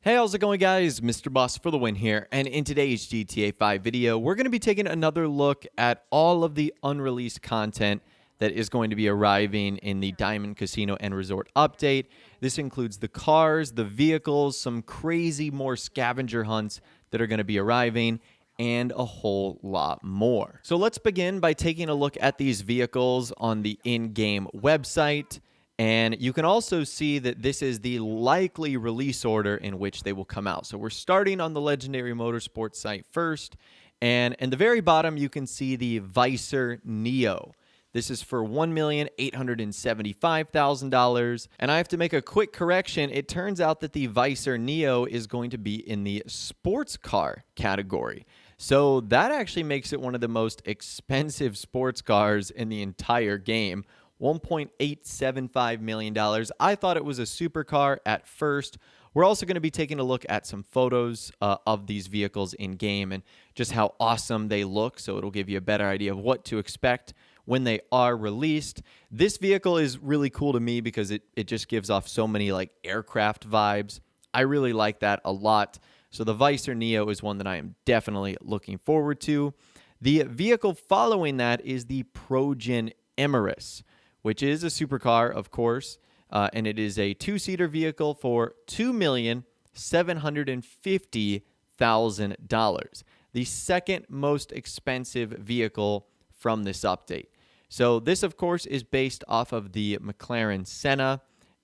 Hey, how's it going, guys? Mr. Boss for the win here, and in today's GTA 5 video, we're going to be taking another look at all of the unreleased content that is going to be arriving in the Diamond Casino and Resort update. This includes the cars, the vehicles, some crazy more scavenger hunts that are going to be arriving, and a whole lot more. So let's begin by taking a look at these vehicles on the in-game website. And you can also see that this is the likely release order in which they will come out. So we're starting on the Legendary Motorsports site first. And in the very bottom, you can see the Visor Neo. This is for $1,875,000. And I have to make a quick correction. It turns out that the Visor Neo is going to be in the sports car category. So that actually makes it one of the most expensive sports cars in the entire game. $1.875 million. I thought it was a supercar at first. We're also going to be taking a look at some photos of these vehicles in game and just how awesome they look, so it'll give you a better idea of what to expect when they are released. This vehicle is really cool to me because it just gives off so many like aircraft vibes. I really like that a lot. So the Visor Neo is one that I am definitely looking forward to. The vehicle following that is the Progen Emrys, which is a supercar, of course, and it is a two-seater vehicle for $2,750,000, the second most expensive vehicle from this update. So this, of course, is based off of the Mclaren Senna,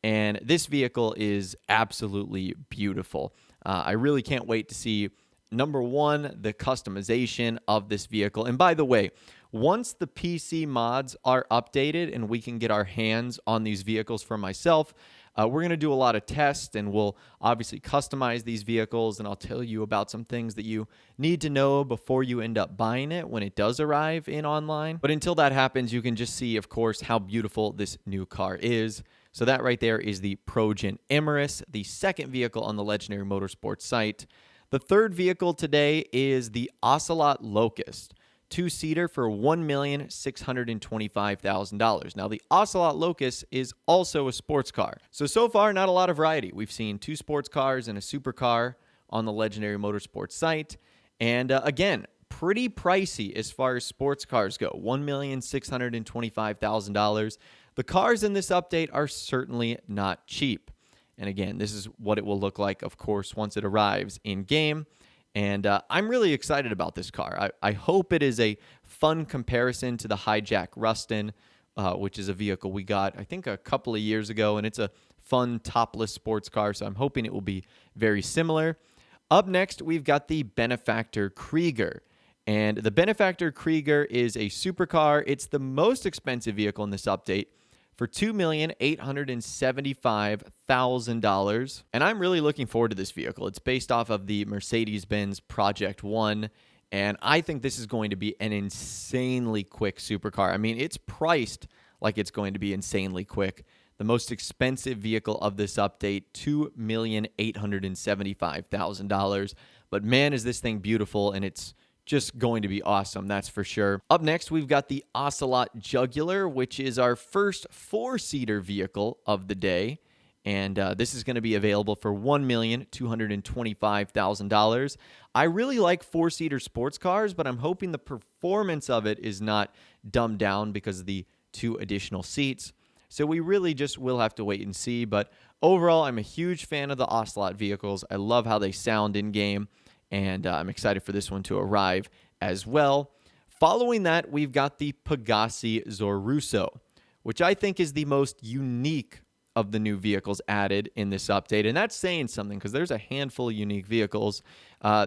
and this vehicle is absolutely beautiful. I really can't wait to see, number one, the customization of this vehicle. And by the way, once the PC mods are updated and we can get our hands on these vehicles for myself, we're going to do a lot of tests and we'll obviously customize these vehicles, and I'll tell you about some things that you need to know before you end up buying it when it does arrive in online. But until that happens, you can just see, of course, how beautiful this new car is. So that right there is the Progen Emrys, the second vehicle on the Legendary Motorsports site. The third vehicle today is the Ocelot Locust, two-seater for $1,625,000. Now, the Ocelot Locust is also a sports car. So far, not a lot of variety. We've seen two sports cars and a supercar on the Legendary Motorsports site. And again, pretty pricey as far as sports cars go, $1,625,000. The cars in this update are certainly not cheap. And again, this is what it will look like, of course, once it arrives in-game. And I'm really excited about this car. I hope it is a fun comparison to the Hijack Rustin, which is a vehicle we got, I think, a couple of years ago. And it's a fun topless sports car, so I'm hoping it will be very similar. Up next, we've got the Benefactor Krieger. And the Benefactor Krieger is a supercar. It's the most expensive vehicle in this update, for $2,875,000. And I'm really looking forward to this vehicle. It's based off of the Mercedes-Benz Project 1, and I think this is going to be an insanely quick supercar. I mean, it's priced like it's going to be insanely quick. The most expensive vehicle of this update, $2,875,000. But man, is this thing beautiful, and it's just going to be awesome, that's for sure. Up next, we've got the Ocelot Jugular, which is our first four-seater vehicle of the day. And this is going to be available for $1,225,000. I really like four-seater sports cars, but I'm hoping the performance of it is not dumbed down because of the two additional seats. So we really just will have to wait and see. But overall, I'm a huge fan of the Ocelot vehicles. I love how they sound in-game. And I'm excited for this one to arrive as well. Following that, we've got the Pegasi Russo, which I think is the most unique of the new vehicles added in this update. And that's saying something because there's a handful of unique vehicles.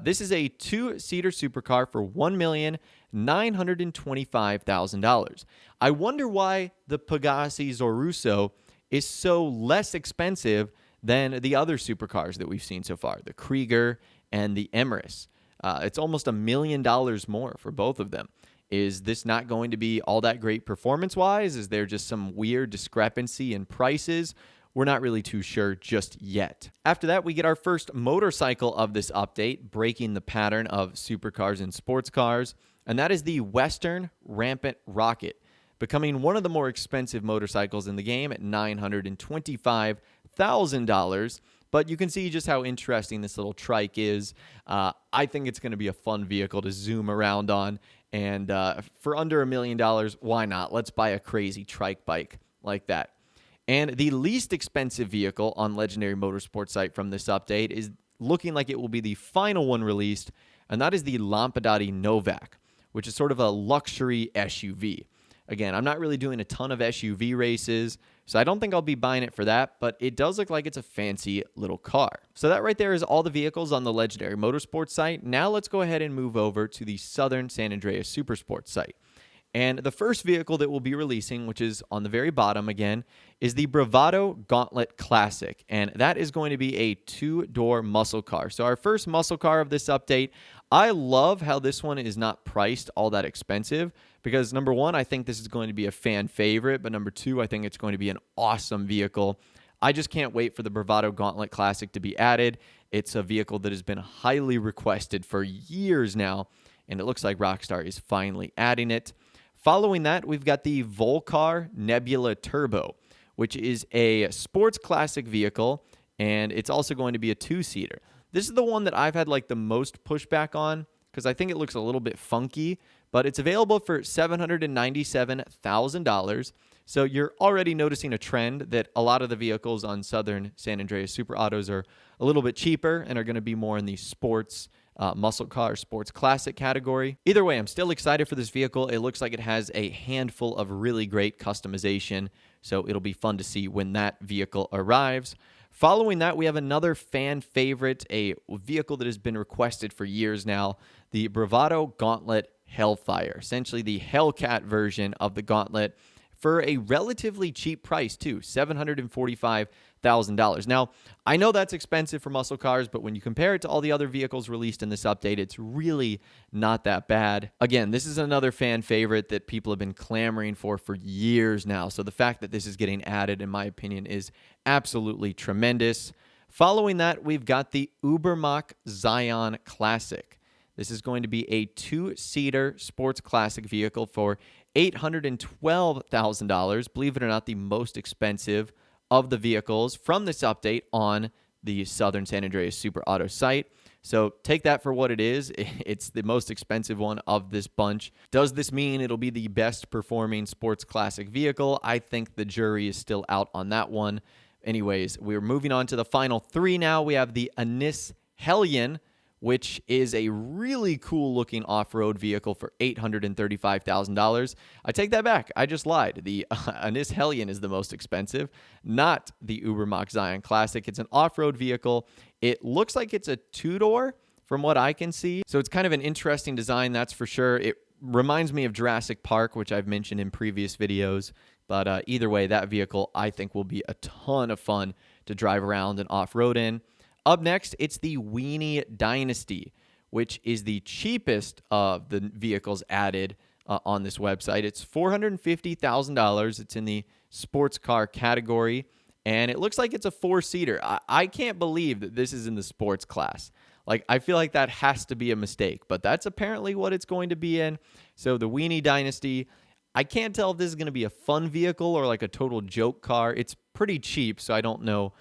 This is a two-seater supercar for $1,925,000. I wonder why the Pegasi Russo is so less expensive than the other supercars that we've seen so far, the Krieger and the Emrys. It's almost $1 million more for both of them. Is this not going to be all that great performance-wise? Is there just some weird discrepancy in prices? We're not really too sure just yet. After that, we get our first motorcycle of this update, breaking the pattern of supercars and sports cars, and that is the Western Rampant Rocket, becoming one of the more expensive motorcycles in the game at $925,000. But you can see just how interesting this little trike is. I think it's going to be a fun vehicle to zoom around on. And for under $1 million, why not? Let's buy a crazy trike bike like that. And the least expensive vehicle on Legendary Motorsports site from this update is looking like it will be the final one released, and that is the Lampa Novak, which is sort of a luxury SUV. Again, I'm not really doing a ton of SUV races, so I don't think I'll be buying it for that, but it does look like it's a fancy little car. So that right there is all the vehicles on the Legendary Motorsports site. Now let's go ahead and move over to the Southern San Andreas Supersports site. And the first vehicle that we'll be releasing, which is on the very bottom again, is the Bravado Gauntlet Classic. And that is going to be a two-door muscle car. So our first muscle car of this update. I love how this one is not priced all that expensive because, number one, I think this is going to be a fan favorite. But number two, I think it's going to be an awesome vehicle. I just can't wait for the Bravado Gauntlet Classic to be added. It's a vehicle that has been highly requested for years now. And it looks like Rockstar is finally adding it. Following that, we've got the Volk Nebula Turbo, which is a sports classic vehicle, and it's also going to be a two-seater. This is the one that I've had like the most pushback on because I think it looks a little bit funky, but it's available for $797,000. So you're already noticing a trend that a lot of the vehicles on Southern San Andreas Super Autos are a little bit cheaper and are going to be more in the sports muscle car sports classic category. Either way, I'm still excited for this vehicle. It looks like it has a handful of really great customization, so it'll be fun to see when that vehicle arrives. Following that, we have another fan favorite, a vehicle that has been requested for years now, the Bravado Gauntlet Hellfire, essentially the Hellcat version of the Gauntlet for a relatively cheap price too, $745,000. Now, I know that's expensive for muscle cars, but when you compare it to all the other vehicles released in this update, it's really not that bad. Again, this is another fan favorite that people have been clamoring for years now. So the fact that this is getting added, in my opinion, is absolutely tremendous. Following that, we've got the Mach Zion Classic. This is going to be a two-seater sports classic vehicle for $812,000. Believe it or not, the most expensive of the vehicles from this update on the Southern San Andreas Super Auto site. So take that for what it is. It's the most expensive one of this bunch. Does this mean it'll be the best performing sports classic vehicle? I think the jury is still out on that one. Anyways, we're moving on to the final three now. We have the Hellion, which is a really cool looking off-road vehicle for $835,000. I take that back. I just lied. The Hellion is the most expensive, not the Mach Zion Classic. It's an off-road vehicle. It looks like it's a two-door from what I can see. So it's kind of an interesting design, that's for sure. It reminds me of Jurassic Park, which I've mentioned in previous videos. But either way, that vehicle I think will be a ton of fun to drive around and off-road in. Up next, it's the Weenie Dynasty, which is the cheapest of the vehicles added on this website. It's $450,000. It's in the sports car category, and it looks like it's a four-seater. I can't believe that this is in the sports class. Like, I feel like that has to be a mistake, but that's apparently what it's going to be in. So the Weenie Dynasty, I can't tell if this is going to be a fun vehicle or like a total joke car. It's pretty cheap, so I don't know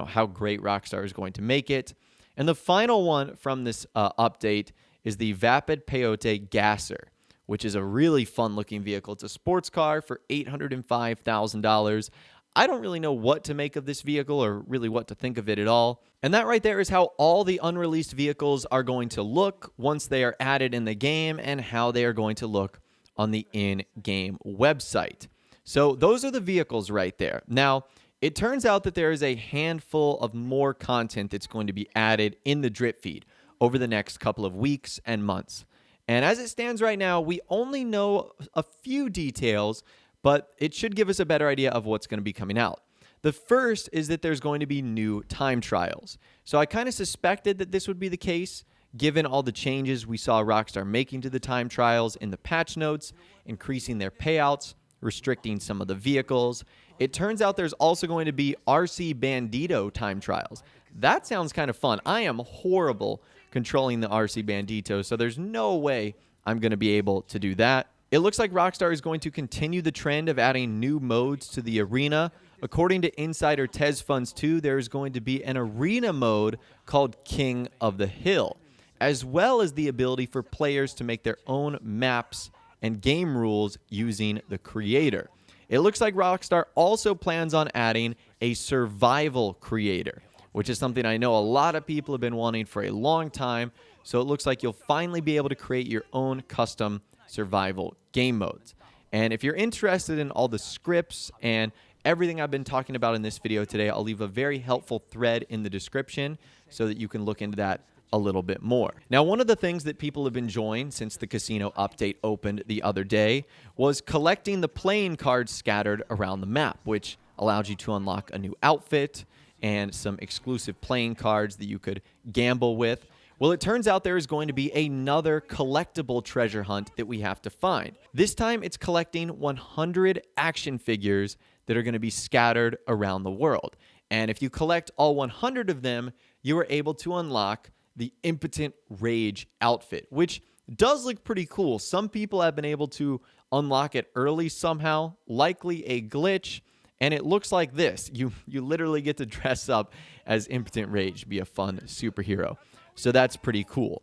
how great Rockstar is going to make it. And the final one from this update is the Vapid Peyote Gasser, which is a really fun-looking vehicle. It's a sports car for $805,000. I don't really know what to make of this vehicle or really what to think of it at all. And that right there is how all the unreleased vehicles are going to look once they are added in the game and how they are going to look on the in-game website. So those are the vehicles right there. Now, it turns out that there is a handful of more content that's going to be added in the drip feed over the next couple of weeks and months. And as it stands right now, we only know a few details, but it should give us a better idea of what's going to be coming out. The first is that there's going to be new time trials. So I kind of suspected that this would be the case, given all the changes we saw Rockstar making to the time trials in the patch notes, increasing their payouts, restricting some of the vehicles. It turns out there's also going to be RC Bandito time trials. That sounds kind of fun. I am horrible controlling the RC Bandito, so there's no way I'm going to be able to do that. It looks like Rockstar is going to continue the trend of adding new modes to the arena According to Insider Tez Funds 2, there's going to be an arena mode called King of the Hill, as well as the ability for players to make their own maps and game rules using the creator. It looks like Rockstar also plans on adding a survival creator, which is something I know a lot of people have been wanting for a long time. So it looks like you'll finally be able to create your own custom survival game modes. And if you're interested in all the scripts and everything I've been talking about in this video today, I'll leave a very helpful thread in the description so that you can look into that a little bit more. Now, one of the things that people have enjoyed since the casino update opened the other day was collecting the playing cards scattered around the map, which allowed you to unlock a new outfit and some exclusive playing cards that you could gamble with. Well, it turns out there is going to be another collectible treasure hunt that we have to find. This time, it's collecting 100 action figures that are going to be scattered around the world. And if you collect all 100 of them, you are able to unlock the Impotent Rage outfit, which does look pretty cool. Some people have been able to unlock it early somehow, likely a glitch, and it looks like this. You literally get to dress up as Impotent Rage, be a fun superhero. So that's pretty cool.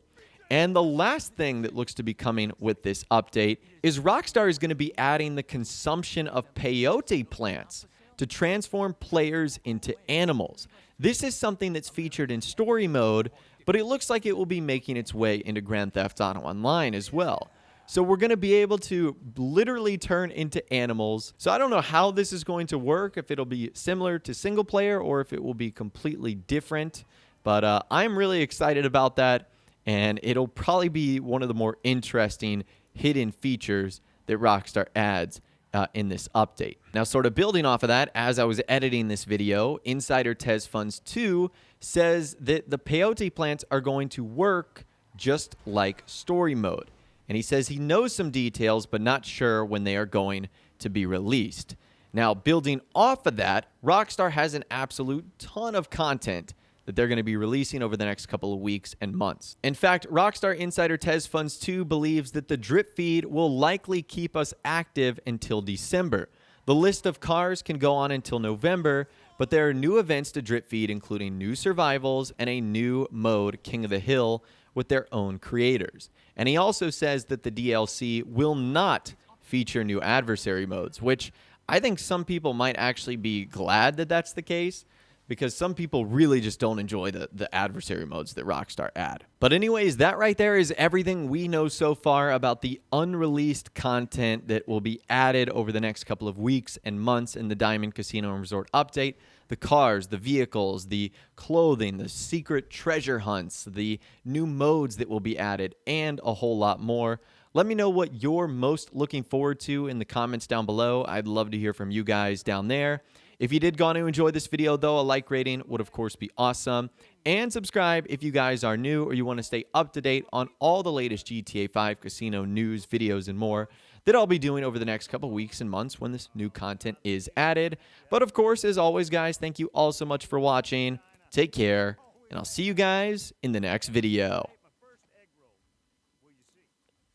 And the last thing that looks to be coming with this update is Rockstar is going to be adding the consumption of peyote plants to transform players into animals. This is something that's featured in story mode, but it looks like it will be making its way into Grand Theft Auto Online as well. So we're going to be able to literally turn into animals. So I don't know how this is going to work, if it'll be similar to single player or if it will be completely different. But I'm really excited about that, and it'll probably be one of the more interesting hidden features that Rockstar adds in this update. Now, sort of building off of that, as I was editing this video, Insider Tez Funds 2 says that the peyote plants are going to work just like story mode. And he says he knows some details, but not sure when they are going to be released. Now, building off of that, Rockstar has an absolute ton of content that they're going to be releasing over the next couple of weeks and months. In fact, Rockstar Insider Tez Funds 2 believes that the drip feed will likely keep us active until December. The list of cars can go on until November, but there are new events to drip feed, including new survivals and a new mode, King of the Hill, with their own creators. And he also says that the DLC will not feature new adversary modes, which I think some people might actually be glad that that's the case, because some people really just don't enjoy the adversary modes that Rockstar add. But anyways, that right there is everything we know so far about the unreleased content that will be added over the next couple of weeks and months in the Diamond Casino and Resort update. The cars, the vehicles, the clothing, the secret treasure hunts, the new modes that will be added, and a whole lot more. Let me know what you're most looking forward to in the comments down below. I'd love to hear from you guys down there. If you did go on to enjoy this video, though, a like rating would, of course, be awesome. And subscribe if you guys are new or you want to stay up to date on all the latest GTA 5 casino news, videos, and more that I'll be doing over the next couple weeks and months when this new content is added. But, of course, as always, guys, thank you all so much for watching. Take care, and I'll see you guys in the next video.